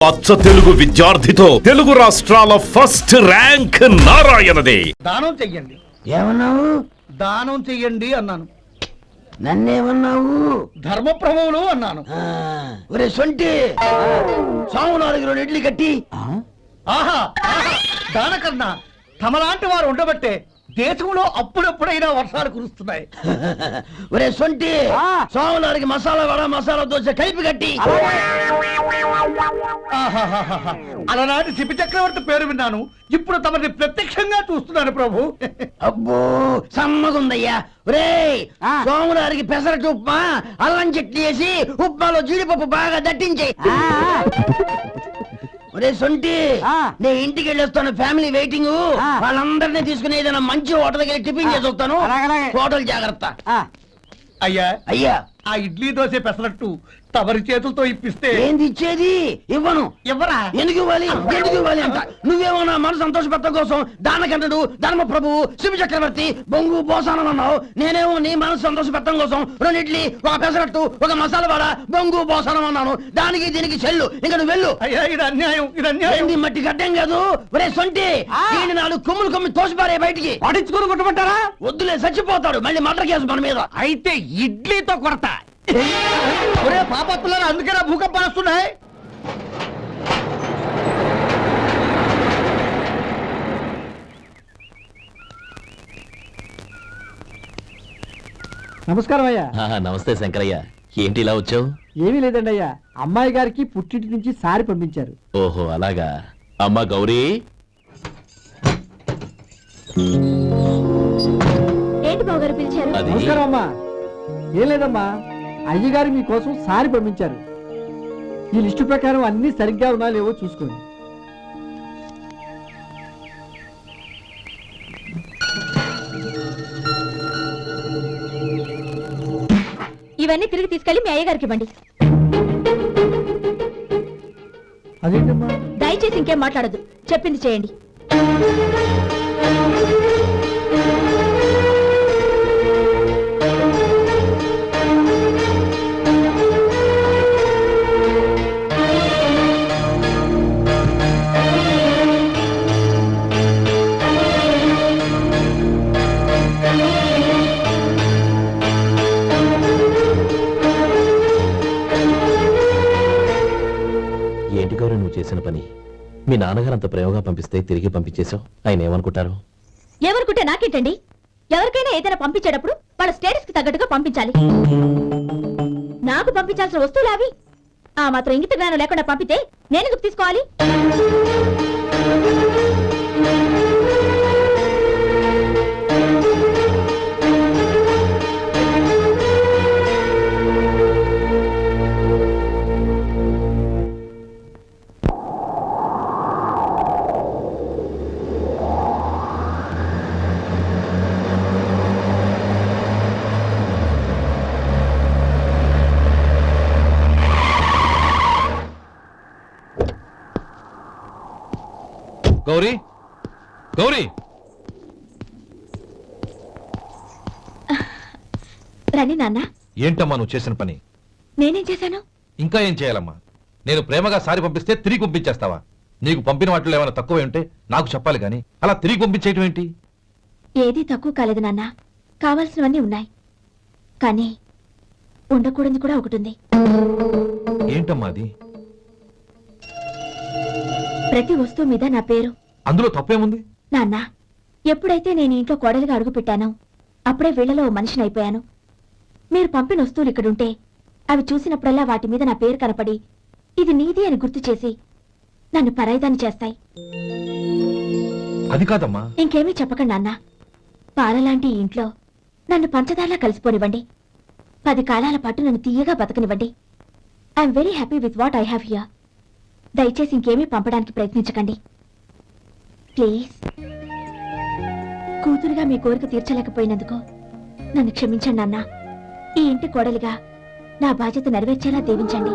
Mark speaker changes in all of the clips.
Speaker 1: అచ్చ తెలుగు విద్యార్థితో తెలుగు రాష్ట్రాల first rank నారాయణదే.
Speaker 2: దానం చెయ్యండి.
Speaker 3: ఏమన్నావు?
Speaker 2: దానం చెయ్యండి అన్నాను.
Speaker 3: నన్నేమన్నావు?
Speaker 2: ధర్మప్రభువులు అన్నాను.
Speaker 3: ఒరే సొంటి, సాము 4 ఇడ్లీ కట్టి.
Speaker 2: ఆహా దానకన్నా తమలాంటి వారు ఉండబట్టే దేశంలో అప్పుడప్పుడైనా వర్షాలు కురుస్తున్నాయి.
Speaker 3: ఒరే సొంటి, సాము 4 మసాలా వడ మసాలా దోశ కలిపి కట్టి.
Speaker 2: ఆహాహాహా. అలనాటి శిపి చక్రవర్తి పేరు విన్నాను, ఇప్పుడు తమని ప్రత్యక్షంగా చూస్తున్నాను ప్రభు.
Speaker 3: అబ్బో సమ్మగుందయ్యా. ఒరే సోము 4 పెసరట్టు ఉప్మా అల్లం చట్నీ వేసి ఉప్మాలో జీడిపప్పు బాగా దట్టించే. ఒరే సొంటి, నేను ఇంటికి వెళ్ళొస్తాను, ఫ్యామిలీ వెయిటింగ్. వాళ్ళందరినీ తీసుకుని ఏదైనా మంచి హోటల్ దగ్గర టిఫిన్ చేసి వస్తాను. హోటల్ జాగ్రత్త.
Speaker 2: అయ్యా
Speaker 3: అయ్యా,
Speaker 2: ఆ ఇడ్లీ దోశ పెసరట్టు తమరి చేతులతో ఇప్పిస్తే.
Speaker 3: ఏంది ఇచ్చేది? ఇవ్వను.
Speaker 2: ఎవరా?
Speaker 3: ఎందుకు ఇవ్వాలి? ఎందుకు ఇవ్వాలి అంట? నువ్వేమో నా మనసు సంతోషపెట్టడం కోసం దానకంటుడు ధర్మ ప్రభువు శివ చక్రవర్తి బొంగు బోసానం అన్నావు. నేనేమో నీ మనసు సంతోషపెట్టడం కోసం 2 ఇడ్లీ 1 పెసరట్టు 1 మసాలా వడ బొంగు బోసానం అన్నాను. దానికి దీనికి చెల్లు. ఇంకా నువ్వు వెళ్ళు.
Speaker 2: అయ్యా ఇది అన్యాయం, ఇది అన్యాయం.
Speaker 3: ఏంది మట్టి గడ్డం కాదు. ఒరే సొంటి, దీన్ని 4 కొమ్ములు తోసిపారే బయటికి.
Speaker 2: పడించుకుని కొట్టమంటారా?
Speaker 3: వద్దులే, చచ్చిపోతాడు. మళ్ళీ మర్డర్ కేసు మన మీద.
Speaker 2: అయితే ఇడ్లీతో కొడతా. ఒరే పాపత్తులారా, అందుకేనా భూకంపాలు వస్తున్నాయి?
Speaker 4: నమస్కారం అయ్యా.
Speaker 5: నమస్తే శంకరయ్య, ఏంటి ఇలా వచ్చావు?
Speaker 4: ఏమీ లేదండి అయ్యా, అమ్మాయి గారికి పుట్టింటి నుంచి సారి పంపించారు.
Speaker 5: ఓహో అలాగా. అమ్మా గౌరీ,
Speaker 6: ఏంటి బావగారు పిలిచారు?
Speaker 5: అది
Speaker 4: నమస్కారం అమ్మా. ఏం లేదమ్మా, అయ్యగారు మీకోసం సారి పంపించారు. ఈ లిస్టు ప్రకారం అన్ని సరిగ్గా ఉన్నా లేవో చూసుకోండి.
Speaker 6: ఇవన్నీ తిరిగి తీసుకెళ్లి మీ అయ్యగారికి ఇవ్వండి.
Speaker 4: అదేంటమ్మా?
Speaker 6: దయచేసి ఇంకేం మాట్లాడదు, చెప్పింది చేయండి.
Speaker 5: ఏంటి గౌరీ నువ్వు చేసిన పని? మీ నాన్నగారు అంత ప్రేమగా పంపిస్తే తిరిగి పంపించేశావు. ఆయన ఏమనుకుంటారు?
Speaker 6: ఎవరుకుంటే నాకేంటండి? ఎవరికైనా ఏదైనా పంపించేటప్పుడు వాళ్ళ స్టేటస్ కి తగ్గట్టుగా పంపించాలి. నాకు పంపించాల్సిన వస్తువులు అవి. ఆ మాత్రం ఇంగిత జ్ఞానం లేకుండా పంపితే నేను ఎందుకు తీసుకోవాలి?
Speaker 7: గౌరీ, గౌరీ,
Speaker 6: రండి నాన్న.
Speaker 7: ఏంటమ్మా నువ్వు చేసిన పని?
Speaker 6: నేనేం చేశాను?
Speaker 7: ఇంకా ఏం చేయాలమ్మా? నేను ప్రేమగా సారి పంపిస్తే తిరిగి పంపించేస్తావా? నీకు పంపిన వాటిలో ఏమైనా తక్కువ ఉంటే నాకు చెప్పాలి గాని అలా తిరిగి పంపించేయటం ఏంటి?
Speaker 6: ఏదీ తక్కువ కాలేదు నాన్న, కావాల్సినవన్నీ ఉన్నాయి. కానీ ఉండకూడదు కూడా ఒకటి ఉంది.
Speaker 7: ఏంటమ్మా అది?
Speaker 6: ప్రతి వస్తువు మీద నా పేరు.
Speaker 7: అందులో తప్పేముంది?
Speaker 6: నాన్న, ఎప్పుడైతే నేను ఇంట్లో కోడలిగా అడుగు పెట్టానో అప్పుడే వీళ్లలో ఓ మనిషిని అయిపోయాను. మీరు పంపిన వస్తువులు ఇక్కడుంటే అవి చూసినప్పుడల్లా వాటి మీద నా పేరు కనపడి ఇది నీది అని గుర్తు చేసి నన్ను పరాయిదాన్ని చేస్తాయి.
Speaker 7: అది కాదమ్మా.
Speaker 6: ఇంకేమీ చెప్పకండి నాన్న. పాలలాంటి ఈ ఇంట్లో నన్ను పంచదారలా కలిసిపోనివ్వండి. 10 కాలాల పాటు నన్ను తీయగా బతకనివ్వండి. I'm very happy with what I have here. దయచేసి ఇంకేమీ పంపడానికి ప్రయత్నించకండి ప్లీజ్. కూతురుగా మీ కోరిక తీర్చలేకపోయినందుకు నన్ను క్షమించండి నాన్న. ఈ ఇంటి కోడలిగా నా బాధ్యత నెరవేర్చేలా దీవించండి.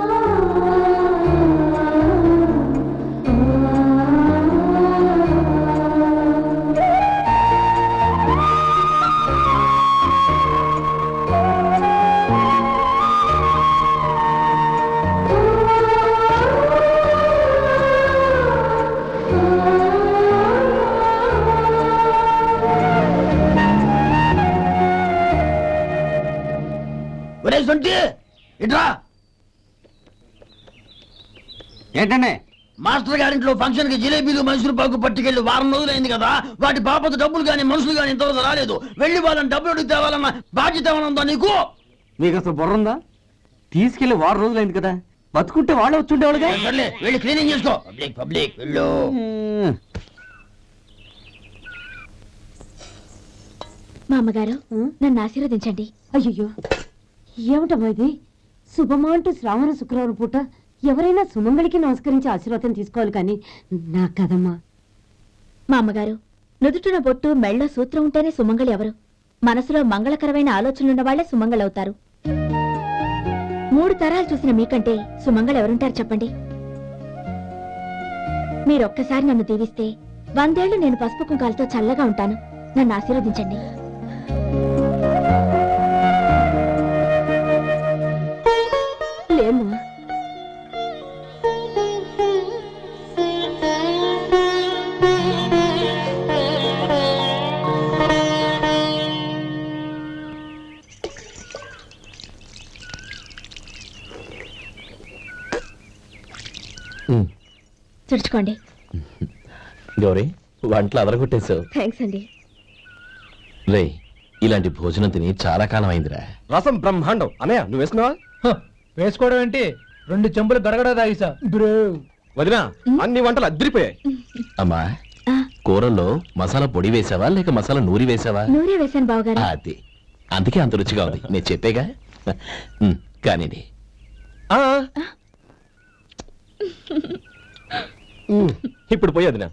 Speaker 3: 20 ఇట్రా.
Speaker 2: ఏంటండి?
Speaker 3: మాస్టర్ గారింట్లో ఫంక్షన్ కి జిలేబీలు మైసూరు పాకు పట్టుకెళ్ళి వారం రోజులైంది కదా, వాటి బాపత డబ్బులు కానీ మనుషులు కానీ ఇంతవరకు రాలేదు. వెళ్ళి వాళ్ళని డబ్బులు అడిగి తేవాలన్న బాధ్యత ఏమైనా ఉందా నీకు?
Speaker 2: మీకు అసలు బుర్ర ఉందా? తీసుకెళ్లి 6 రోజులైంది కదా, బతుకుంటే వాళ్ళే వచ్చుండేవాళ్ళుగా.
Speaker 3: సర్లే, వెళ్ళి క్లీనింగ్ చేసుకో. పబ్లిక్ వెళ్ళు.
Speaker 6: మా అమ్మగారు నన్ను ఆశీర్వదించండి.
Speaker 8: అయ్యో ఏమిటమ్మా ఇది? శుభమా అంటూ శ్రావణ శుక్రవారం పూట ఎవరైనా సుమంగళికి నమస్కరించి ఆశీర్వాదం తీసుకోవాలి కానీ నా కదమ్మా.
Speaker 6: మా అమ్మగారు నుదుటిన బొట్టు మెళ్ళో సూత్రం ఉంటేనే సుమంగళి ఎవరు? మనసులో మంగళకరమైన ఆలోచనలున్న వాళ్లే సుమంగళవుతారు. 3 తరాలు చూసిన మీకంటే సుమంగళ ఎవరుంటారు చెప్పండి? మీరొక్కసారి నన్ను దీవిస్తే 100 ఏళ్లు నేను పసుపు కుంకాలతో చల్లగా ఉంటాను. నన్ను ఆశీర్వదించండి.
Speaker 8: లేమ్మా,
Speaker 6: తుడుచుకోండి.
Speaker 5: గౌరీ వంటలు అదరగొట్టేశావు.
Speaker 6: థ్యాంక్స్ అండి.
Speaker 5: రే ఇలాంటి భోజనం తిని చాలా కాలం అయిందిరా.
Speaker 9: రసం బ్రహ్మాండం. అనయ్య నువ్వు వేసుకున్నావా?
Speaker 4: వేసుకోవడం ఏంటి? 2 చెంబులు గడగడ తాగిసా.
Speaker 9: వదినా అన్ని వంటలు అద్దరిపోయాయి.
Speaker 5: అమ్మా
Speaker 6: ఆ,
Speaker 5: కూరల్లో మసాలా పొడి వేసావా లేక మసాలా నూరి వేసావా?
Speaker 6: నూరే వేశాను బావగారు.
Speaker 5: అది అందుకే అంత రుచిగా ఉంది. నేను చెప్పేగా. కానీ
Speaker 9: ఇప్పుడు పోయి వదినా.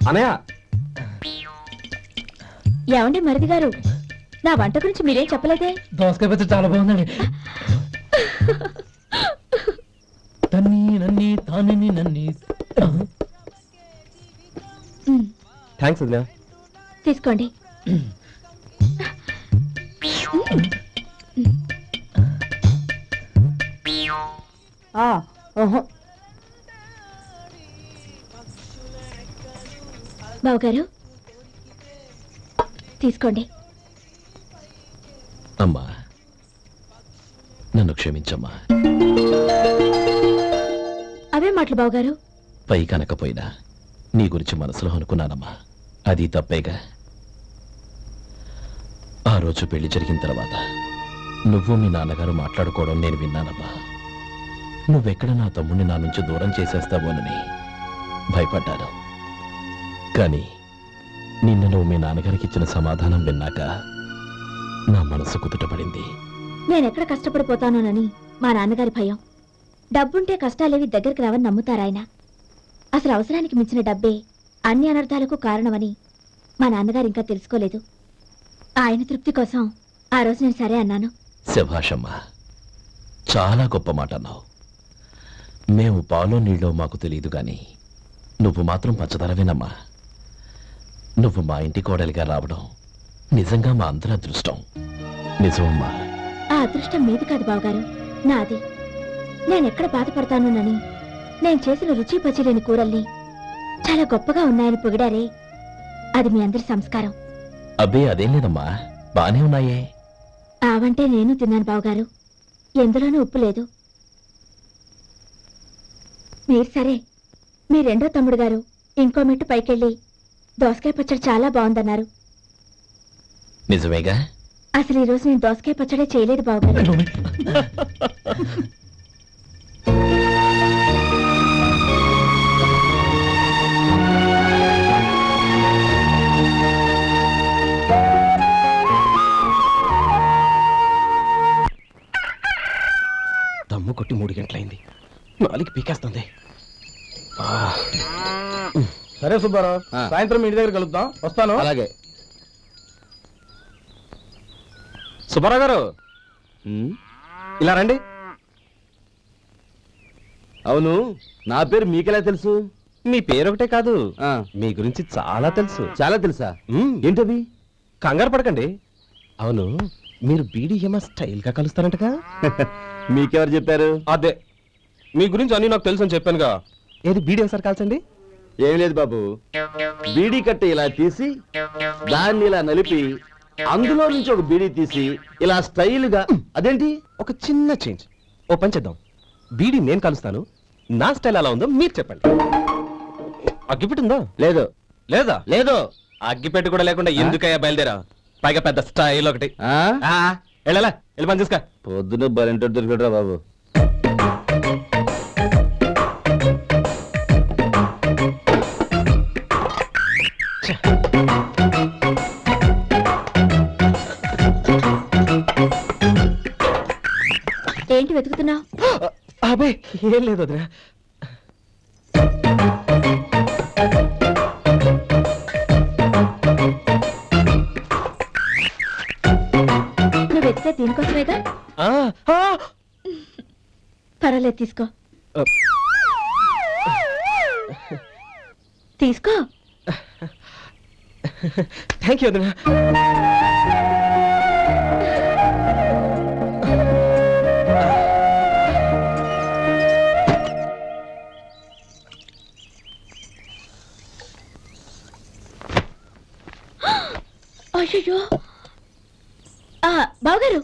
Speaker 9: అనయ్య
Speaker 6: ఏమండి మరిది గారు, నా వంట గురించి మీరేం చెప్పలేదే?
Speaker 4: దోసకాయ పచ్చడి చాలా బాగుందండి. తన్ని నన్ని తాని నన్ని.
Speaker 9: థ్యాంక్స్ వదినా.
Speaker 6: తీసుకోండి. బావగారు తీసుకోండి.
Speaker 5: అమ్మా నన్ను క్షమించమ్మా.
Speaker 6: అవే మాటలు బావగారు.
Speaker 5: పై కనకపోయినా నీ గురించి మనసులో అనుకున్నానమ్మా. అది తప్పేగా. ఆ రోజు పెళ్లి జరిగిన తర్వాత నువ్వు మీ నాన్నగారు మాట్లాడుకోవడం నేను విన్నానమ్మా. నువ్వెక్కడ నా తమ్ముడిని నా నుంచి దూరం చేసేస్తావోనని భయపడ్డాను. కానీ నిన్న నువ్వు మీ నాన్నగారికి ఇచ్చిన సమాధానం విన్నాక నా మనసు కుదుటపడింది.
Speaker 6: నేనెక్కడ కష్టపడిపోతానోనని మా నాన్నగారి భయం. డబ్బుంటే కష్టాలేవి దగ్గరికి రావని నమ్ముతారాయన. అసలు అవసరానికి మించిన డబ్బే అన్ని అనర్థాలకు కారణమని మా నాన్నగారు ఇంకా తెలుసుకోలేదు. ఆయన తృప్తి కోసం ఆ రోజు నేను సరే అన్నాను.
Speaker 5: శభాషమ్మా, చాలా గొప్ప మాట అన్నావు. మేము పాలో నీళ్ళో మాకు తెలియదు గాని నువ్వు మాత్రం పచ్చదనవేనమ్మా. నువ్వు మా ఇంటి కోడలిగా రావడం నిజంగా మా అందరి అదృష్టం. నిజమమ్మా.
Speaker 6: ఆ అదృష్టం మీది కాదు బావగారు, నాది. నేనెక్కడ బాధపడతానోనని నేను చేసిన రుచి పచిలేని కూరల్ని చాలా గొప్పగా ఉన్నాయని పొగిడారే, అది మీ అందరి సంస్కారం.
Speaker 5: అబ్బే అదేం లేదమ్మా, బానే ఉన్నాయే.
Speaker 6: ఆవంటే నేను తిన్నాను బావగారు, ఎందులోనూ ఉప్పు లేదు. మీరు సరే, మీ రెండో తమ్ముడు గారు ఇంకో మెట్టు పైకెళ్ళి దోసకాయ పచ్చడి చాలా బాగుందన్నారు.
Speaker 5: నిజమేగా?
Speaker 6: అసలు ఈ రోజు నేను దోసకాయ పచ్చడే చేయలేదు బావగారు.
Speaker 9: దమ్ము కొట్టి 3 గంటలైంది. 4 పీకేస్తుంది.
Speaker 2: సరే సుబ్బారావు, సాయంత్రం ఇంటి దగ్గర కలుద్దాం. వస్తాను.
Speaker 9: అలాగే. సుబ్బారావు గారు ఇలా రండి. అవును, నా పేరు మీకెలా తెలుసు? మీ పేరు ఒకటే కాదు, మీ గురించి చాలా తెలుసు. చాలా తెలుసా? ఏంటది? కంగారు పడకండి. అవును, మీరు బీడీఎంఆ స్టైల్ గా కలుస్తారంటగా? మీకెవరు చెప్పారు? అదే, మీ గురించి అన్ని నాకు తెలుసు అని చెప్పానుగా. ఏది బీడీ ఒకసారి కాల్చండి. ఏం లేదు బాబు, బీడీ కట్ట ఇలా తీసి దాన్ని ఇలా నలిపి అందులో నుంచి ఒక బీడీ తీసి ఇలా స్టైల్గా. అదేంటి?
Speaker 10: ఒక చిన్న చేంజ్. ఓ పని చేద్దాం, బీడీ నేను కలుస్తాను, నా స్టైల్ ఎలా ఉందో మీరు చెప్పండి. అగ్గిపెట్టుందా?
Speaker 9: లేదు.
Speaker 10: లేదా?
Speaker 9: లేదు.
Speaker 10: అగ్గిపెట్టు కూడా లేకుండా ఎందుకయ్యా బయలుదేరా? పైగా పెద్ద స్టైల్ ఒకటి. వెళ్ళాలా, వెళ్ళి పని చూసుకో.
Speaker 9: పొద్దున బలింటో దొరికడరా బాబు.
Speaker 6: ఏంటి వెతుకుతున్నావు?
Speaker 10: అబే ఏం లేదు వదినా.
Speaker 6: నువ్వు వెతికే దీనికోసమేగా.
Speaker 10: ఆ, ఆ.
Speaker 6: పర్వాలేదు, తీసుకో. తీసుకో.
Speaker 10: థ్యాంక్ యూ వదినా.
Speaker 6: అయ్యో, బావగారు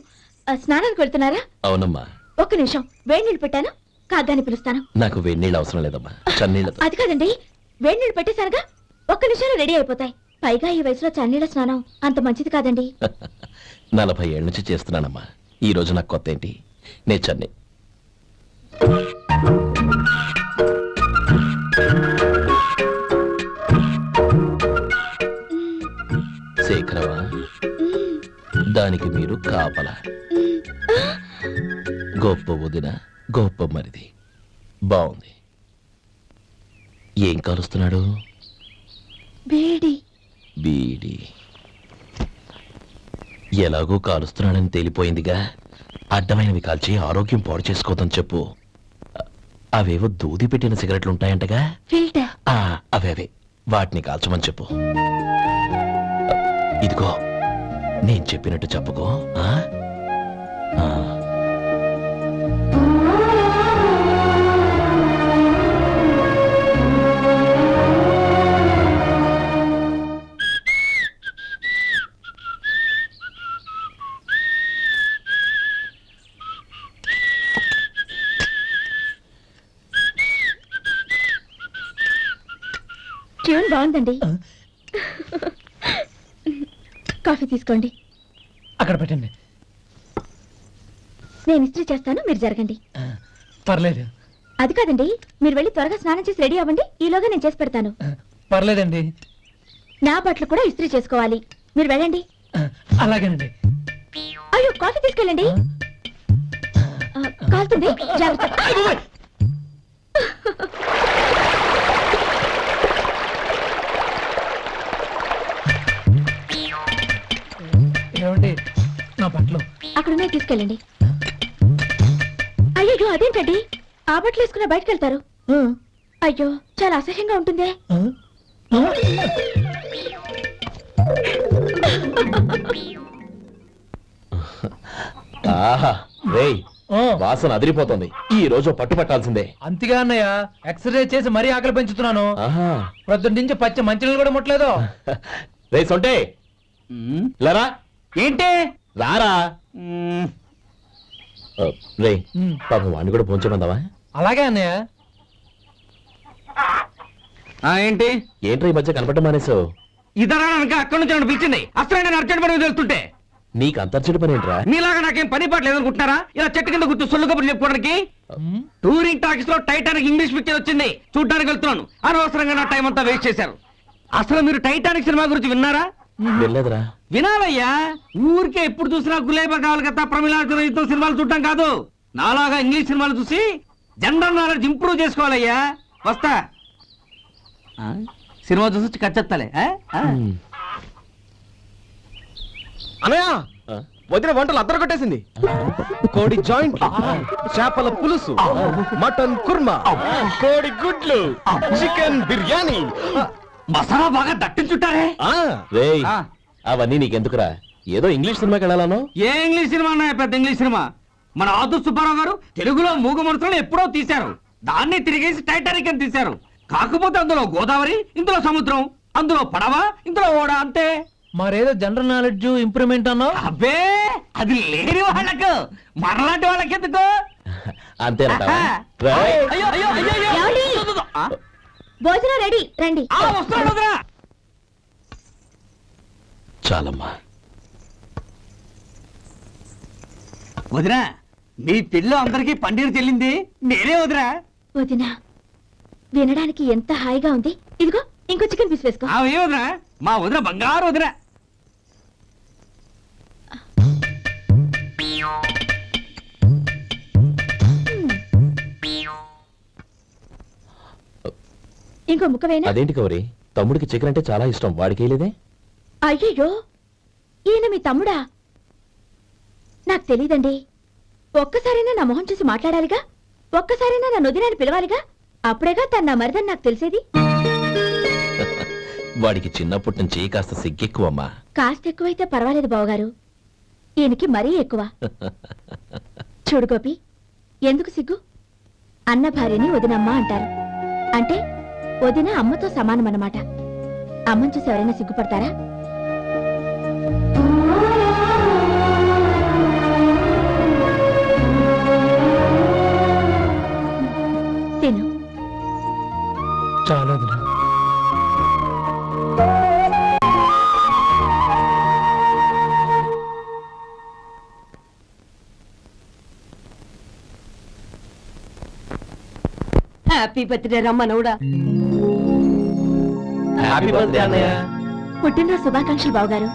Speaker 6: స్నానానికి వెళ్తున్నారా?
Speaker 5: అవునమ్మా.
Speaker 6: ఒక్క నిమిషం, వేడి నీళ్ళు పెట్టాను, కాగ్గాని పిలుస్తాను.
Speaker 5: నాకు వేడినీళ్ళు అవసరం లేదమ్మా, చన్నీళ్ళతో.
Speaker 6: అది కాదండి, వేడి నీళ్ళు పెట్టేశానుగా, ఒక్క నిమిషంలో రెడీ అయిపోతాయి. పైగా ఈ వయసులో చన్నీళ్ళ స్నానం అంత మంచిది కాదండి.
Speaker 5: 40 ఏళ్ళ నుంచి చేస్తున్నానమ్మా. ఈ రోజు నాకు కొత్త ఏంటి? నే చన్నీ. శేఖరవా, దానికి మీరు కాపల. గొప్ప వదిన, గొప్ప మరిది. బాగుంది. ఏం కాలుస్తున్నాడు?
Speaker 6: వేడి.
Speaker 5: బీడి. ఎలాగో కాలుస్తున్నాడని తేలిపోయిందిగా, అడ్డమైనవి కాల్చి ఆరోగ్యం పాడు చేసుకోదని చెప్పు. అవేవో దూది పెట్టిన సిగరెట్లు ఉంటాయంటగా,
Speaker 6: ఫిల్టర్.
Speaker 5: అవే వాటిని కాల్చమని చెప్పు. ఇదిగో, నేను చెప్పినట్టు చెప్పుకో.
Speaker 6: ట్యూన్ బాగుందండి. కాఫీ తీసుకోండి.
Speaker 2: అక్కడ పెట్టండి.
Speaker 6: నేను ఇస్త్రీ చేస్తాను, మీరు జరగండి.
Speaker 2: పర్లేదు.
Speaker 6: అది కాదండి, మీరు వెళ్ళి త్వరగా స్నానం చేసి రెడీ అవ్వండి, ఈలోగా నేను చేసి పెడతాను.
Speaker 2: పర్లేదండి.
Speaker 6: నా బట్టలు కూడా ఇస్త్రీ చేసుకోవాలి, మీరు వెళ్ళండి.
Speaker 2: అలాగేనండి.
Speaker 6: అయ్యో, కాఫీ తీసుకెళ్ళండి. కాలుతుంది, జాగ్రత్త.
Speaker 2: ఏమండి, నా బట్టలు
Speaker 6: అక్కడున్నాయి, తీసుకెళ్ళండి. అయ్యో, అదేంటండి, ఆ బట్టలు వేసుకున్న బయటకు వెళ్తారు? అయ్యో, చాలా అసహ్యంగా ఉంటుందే.
Speaker 5: ఆహా, రేయ్, వాసన అదిరిపోతుంది. ఈ రోజు పట్టు పట్టాల్సిందే.
Speaker 2: అంతిగా అన్నయ్య, ఎక్సర్సైజ్ చేసి మరీ ఆకలి పెంచుతున్నాను. ప్రొద్దున నుంచి పచ్చి మంచినీళ్ళు కూడా ముట్టలేదు.
Speaker 5: రే సొంటే, లరా.
Speaker 2: ఏంటి?
Speaker 5: రారా. రే, పాపం వాడిని కూడా పోంచమందావా?
Speaker 2: అలాగే అన్నయ్య.
Speaker 3: ఏంటి
Speaker 5: ఏంట్రా ఈ మధ్య కనపడటం మానేసావు?
Speaker 3: ఇదరా అక్కడి నుంచి పిలిచింది. అసలు నేను అర్జెంట్ పని వెళ్తుంటే
Speaker 5: నీకు అంతర్చడి పని ఏంట్రా?
Speaker 3: మీలాగా నాకేం పని పాట లేదనుకుంటున్నారా? ఇలా చెట్టు కింద గుర్తు సొల్లు కబుర్లు చెప్పుకోవడానికి. టూరింగ్ టాకీస్ లో టైటానిక్ ఇంగ్లీష్ పిక్చర్ వచ్చింది, చూడ్డానికి వెళ్తున్నాను. అనవసరంగా నా టైం అంతా వేస్ట్ చేశారు. అసలు మీరు టైటానిక్ సినిమా గురించి విన్నారా?
Speaker 5: వెళ్ళలేదురా.
Speaker 3: వినాలయ్యా, ఊరికే ఎప్పుడు చూసినా గులేబా కావాలి కదా, ప్రమిళాయుతం సినిమాలు చూడటం కాదు. నాలాగా ఇంగ్లీష్ సినిమాలు చూసి జనరల్ నాలెడ్జ్ ఇంప్రూవ్ చేసుకోవాలయ్యా. వస్తా. సినిమా చూసి కచ్చెత్తాలే.
Speaker 10: అనయ్య, వదిన వంటలు అద్దరు కొట్టేసింది. కోడి జాయింట్, చేపల పులుసు, మటన్ కుర్మా, కోడి గుడ్లు, చికెన్ బిర్యానీ,
Speaker 3: మసాలా బాగా దట్టించుంటారే.
Speaker 5: రేయ్, అవన్నీ నీకెందుకురా? ఏదో ఇంగ్లీష్ సినిమాకి వెళ్ళాలను.
Speaker 3: ఏ ఇంగ్లీష్ సినిమా అన్నాయా? పెద్ద ఇంగ్లీష్ సినిమా. మన ఆదు సుబ్బారావు గారు తెలుగులో మూగ మనుషులను ఎప్పుడో తీశారు. దాన్ని తిరిగేసి టైటానిక్ అని తీశారు.
Speaker 2: కాకపోతే అందులో గోదావరి, ఇందులో సముద్రం, అందులో పడవ, ఇందులో ఓడ అంతే.
Speaker 5: మరేదో జనరల్ నాలెడ్జ్ ఇంప్రూవ్మెంట్ అన్నావు.
Speaker 2: అబ్బే అది లేని వాళ్ళకు మరలాంటి వాళ్ళకి ఎందుకు?
Speaker 5: అంతేనంటావా?
Speaker 2: అయ్యో, అయ్యో, అయ్యో, అయ్యో.
Speaker 6: ఏమండి?
Speaker 2: ఆ,
Speaker 6: భోజనం రెడీ, రండి.
Speaker 2: ఆ, వస్తున్నాడు వదరా.
Speaker 5: చాలమ్మా.
Speaker 2: వదినా, మీ పిల్ల అందరికీ పన్నీరు చెల్లింది నేనే వదినా.
Speaker 6: వదినా, వినడానికి ఎంత హాయిగా ఉంది. ఇదిగో ఇంకో చికెన్ పీస్ వేసుకో.
Speaker 2: ఏ వదినా, మా వదిన బంగారు వదినా.
Speaker 6: ఇంకో ముక్క వేనా?
Speaker 5: అదేంటి కౌరి, తమ్ముడికి చికెన్ అంటే చాలా ఇష్టం, వాడికి లేదే?
Speaker 6: అయ్యయ్యో, ఈయన మీ తమ్ముడా? నాకు తెలీదండి. ఒక్కసారైనా నా మొహం చూసి మాట్లాడాలిగా, ఒక్కసారైనా నా నొదినాన్ని పిలవాలిగా, అప్పుడేగా తన నా మరిదని నాకు తెలిసేది.
Speaker 5: వాడికి చిన్నప్పటి నుంచి కాస్త సిగ్గెక్కువమ్మా.
Speaker 6: కాస్త ఎక్కువైతే పర్వాలేదు బావగారు, ఈయనకి మరీ ఎక్కువ. చూడు గోపి, ఎందుకు సిగ్గు? అన్న భార్యని వదినమ్మ అంటారు. అంటే వదిన అమ్మతో సమానమన్నమాట. అమ్మని చూసి ఎవరైనా సిగ్గుపడతారా? తిను.
Speaker 5: చాలా
Speaker 8: హ్యాపీ బర్త్డే రమ్మనవుడా.
Speaker 5: హ్యాపీ బర్త్డే అన్నయ్య.
Speaker 6: పుట్టినరోజు శుభాకాంక్షలు బావగారు.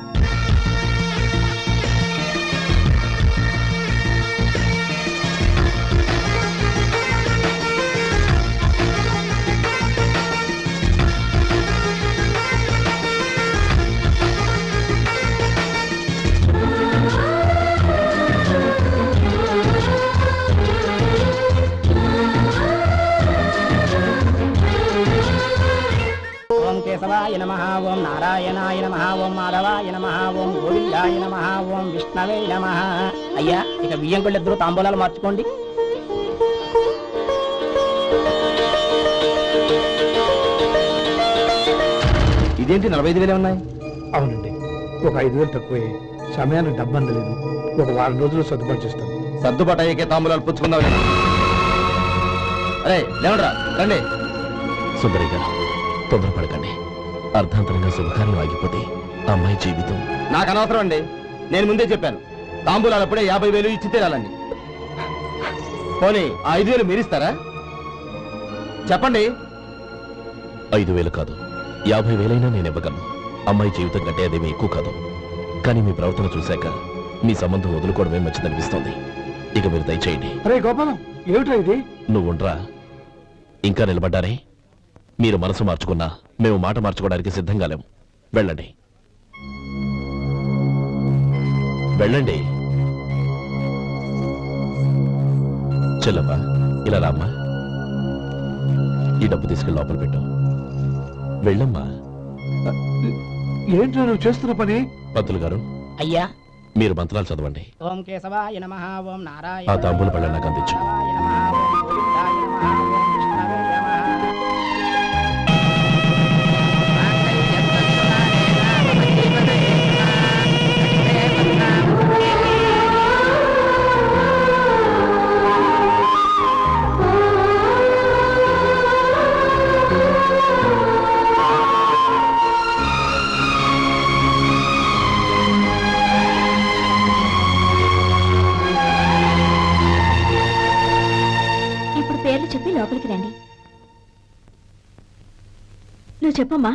Speaker 3: ఓం కేశవాయ నమః, ఓం నారాయణాయ నమః, ఓం మాధవాయ నమః, ఓం గోవిందాయ నమః, ఓం విష్ణవే నమః. అయ్యా, ఇక బియ్యం కొళ్ళిద్దరూ తాంబూలాలు మార్చుకోండి.
Speaker 9: ఇదేంటి 45,000 ఉన్నాయి?
Speaker 2: అవునండి, ఒక 5,000 తక్కువే. సమయానికి డబ్బు అందలేదు. ఒక వారం రోజులు సర్దుబాటు చేస్తాం.
Speaker 9: సర్దుబాటు అయ్యాకే తాంబూలాలు పుచ్చుకుందాం. అరే లేవడరా, రండి.
Speaker 5: సుందరి గారు, తొందరపడకండి. అర్ధాంతరంగా శుభకార్యం ఆగిపోతే అమ్మాయి జీవితం.
Speaker 9: నాకు అనవసరం అండి, నేను ముందే చెప్పాను. తాంబూలాలప్పుడే 50,000 ఇచ్చి తీరాలండి. పోనీ ఆ 5,000 మీరిస్తారా? చెప్పండి.
Speaker 5: 5,000 కాదు, 50,000 నేను ఇవ్వగలను. అమ్మాయి జీవితం కంటే అదేమీ ఎక్కువ కాదు. కానీ మీ ప్రవర్తన చూశాక మీ సంబంధం వదులుకోవడమే మంచిదనిపిస్తోంది. ఇక మీరు దయచేయండి.
Speaker 2: అరే గోపాలం, ఏమిటా ఇది?
Speaker 5: నువ్వుండ్రా. ఇంకా నిలబడ్డారే? మీరు మనసు మార్చుకున్నా మేము మాట మార్చుకోవడానికి సిద్ధంగా లేము. వెళ్ళండి, వెళ్ళండి. చెల్లమ్మా, ఇలా రామ్మా. ఈ డబ్బు తీసుకెళ్ళి లోపల పెట్టు. వెళ్ళమ్మా.
Speaker 2: ఏంటో నువ్వు చేస్తున్న పని?
Speaker 5: పంతులు గారు,
Speaker 3: అయ్యా,
Speaker 5: మీరు మంత్రాలు చదవండి.
Speaker 3: ఓం కేశవాయ నమః, ఓం నారాయణ
Speaker 5: ఆ తాంబూల పళ్ళ నాకు అందించు.
Speaker 6: ఇప్పుడు పేర్లు చెప్పి లోపలికి రండి. నువ్వు చెప్పమ్మా.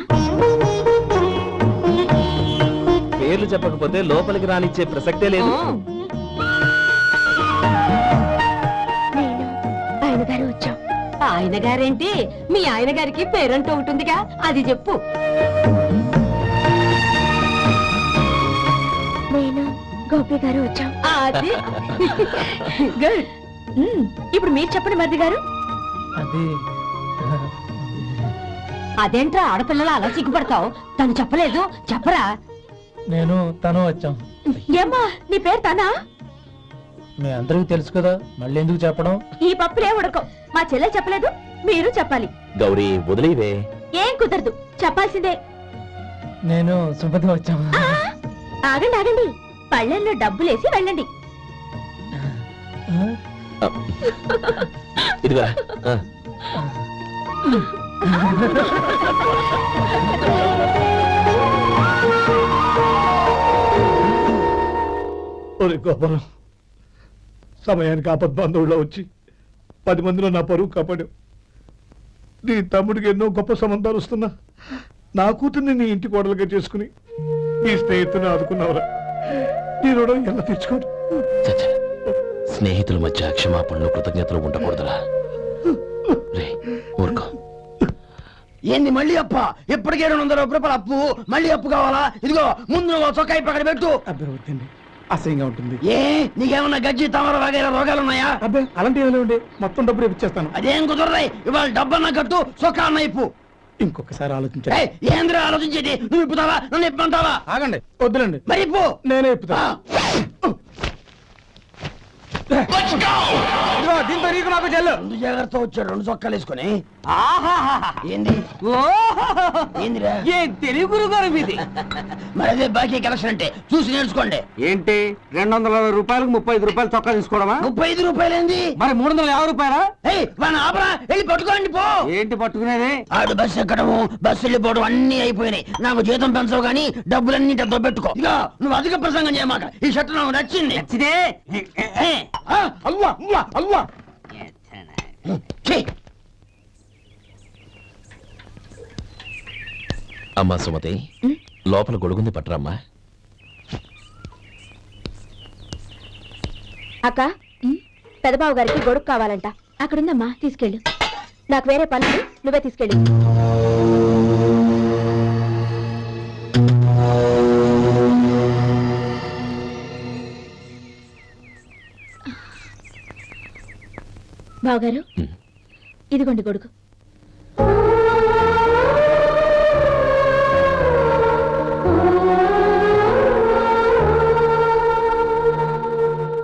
Speaker 10: పేర్లు చెప్పకపోతే లోపలికి రానిచ్చే ప్రసక్తే లేదు.
Speaker 6: నేను ఆయన గారు వచ్చాం.
Speaker 8: ఆయన గారేంటి, మీ ఆయన గారికి పేరంటూ ఉంటుందిగా, అది చెప్పు.
Speaker 6: నేను గోపి గారు వచ్చాం.
Speaker 8: అది గుడ్.
Speaker 6: ఇప్పుడు మీరు చెప్పండి మరిది గారు.
Speaker 8: అదేంట్రా ఆడపిల్లలు అలా సిగ్గుపడతావు? తను చెప్పలేదు, చెప్పరా.
Speaker 4: నేను తను వచ్చాం.
Speaker 6: ఏమ్మా, నీ పేరు తనా?
Speaker 4: మీ అందరికీ తెలుసు కదా మళ్ళీ ఎందుకు చెప్పడం?
Speaker 6: ఈ పప్పులే ఉడకం. మా చెల్లె చెప్పలేదు, మీరు చెప్పాలి.
Speaker 5: గౌరీ వదిలేవే.
Speaker 6: ఏం కుదరదు, చెప్పాల్సిందే.
Speaker 4: నేను సుమతి వచ్చాము.
Speaker 6: ఆ, ఆగండి ఆగండి, పళ్ళెల్లో డబ్బులేసి వెళ్ళండి.
Speaker 5: ఇదిగా
Speaker 2: ఒరే గోపాలం, సమయానికి ఆపద్బంధువుల్లో వచ్చి 10 మందిలో నా పరువు కాపాడావు. నీ తమ్ముడికి ఎన్నో గొప్ప సంబంధాలు వస్తున్నా నా కూతుర్ని నీ ఇంటి కోడలుగా చేసుకుని నీ స్నేహితుని ఆదుకున్నావురా. నీ రుణం ఎలా తెచ్చుకోరు?
Speaker 5: చచ్చా, స్నేహితుల మధ్య క్షమాపణలు కృతజ్ఞతలు ఉండకూడదురా. రే ఊరుకో.
Speaker 3: ఏంది మళ్ళీ అప్ప? ఇప్పటికే 200 రూపాయల అప్పు, మళ్ళీ అప్పు కావాలా? ఇదిగో ముందు నువ్వు చొక్కా పక్కన పెట్టు.
Speaker 2: అబ్బే వద్దండి, అసహ్యంగా ఉంటుంది.
Speaker 3: ఏ నీకేమన్నా గజ్జి తమర వగైరా రోగాలున్నాయా?
Speaker 2: అబ్బే అలాంటి ఏమైనా ఉండే, మొత్తం డబ్బులు ఇప్పించేస్తాను.
Speaker 3: అదేం కుదరదాయి. ఇవాళ డబ్బన్నా కట్టు, చొక్కా అన్న ఇప్పు.
Speaker 2: ఇంకొకసారి ఆలోచించండి.
Speaker 3: ఏయ్, ఏందిరా ఆలోచించేది? నువ్వు ఇప్పుతావా, నన్ను ఇప్పమంటావా?
Speaker 2: ఆగండి, వద్దులండి,
Speaker 3: మరి ఇప్పు.
Speaker 2: నేనే ఇప్పుతా. దీంతో నీకు నాకు చెల్లు.
Speaker 3: ముందు జాగ్రత్త వచ్చాడు 2 చొక్కాలు వేసుకొని. ఏంది ఏందిరా?
Speaker 4: ఏ తెలుగు గారు మీది?
Speaker 3: మరి అదే బాకీ కలెక్షన్ అంటే చూసి నేర్చుకోండి.
Speaker 4: ఏంటి 220 రూపాయలకు 35 రూపాయలు చొక్కా తీసుకోవడమా?
Speaker 3: 35 రూపాయలు ఏంది?
Speaker 4: మరి 350 రూపాయలా?
Speaker 3: ఏయ్ వాడిని ఆపరా, వెళ్ళి పట్టుకోండి పో.
Speaker 4: ఏంటి పట్టుకునేది?
Speaker 3: ఆడు బస్సు ఎక్కడము, బస్సు వెళ్ళిపోవడం అన్ని అయిపోయినాయి. నాకు జీతం పెంచవు గానీ డబ్బులన్నీ డబ్బు పెట్టుకో. ఇక నువ్వు అధిక ప్రసంగం చేయమాక. ఈ షర్ట్ నాకు నచ్చింది.
Speaker 2: అల్వా అల్వా అల్వా.
Speaker 3: ఛీ!
Speaker 5: అమ్మా సుమతి, లోపల గొడుగుంది పట్టరమ్మా.
Speaker 6: అక్క, పెదబాబు గారికి గొడుగు కావాలంట. అక్కడుందమ్మా, తీసుకెళ్ళు. నాకు వేరే పనులు, నువ్వే తీసుకెళ్ళు. బావగారు, ఇదిగోండి గొడుగు.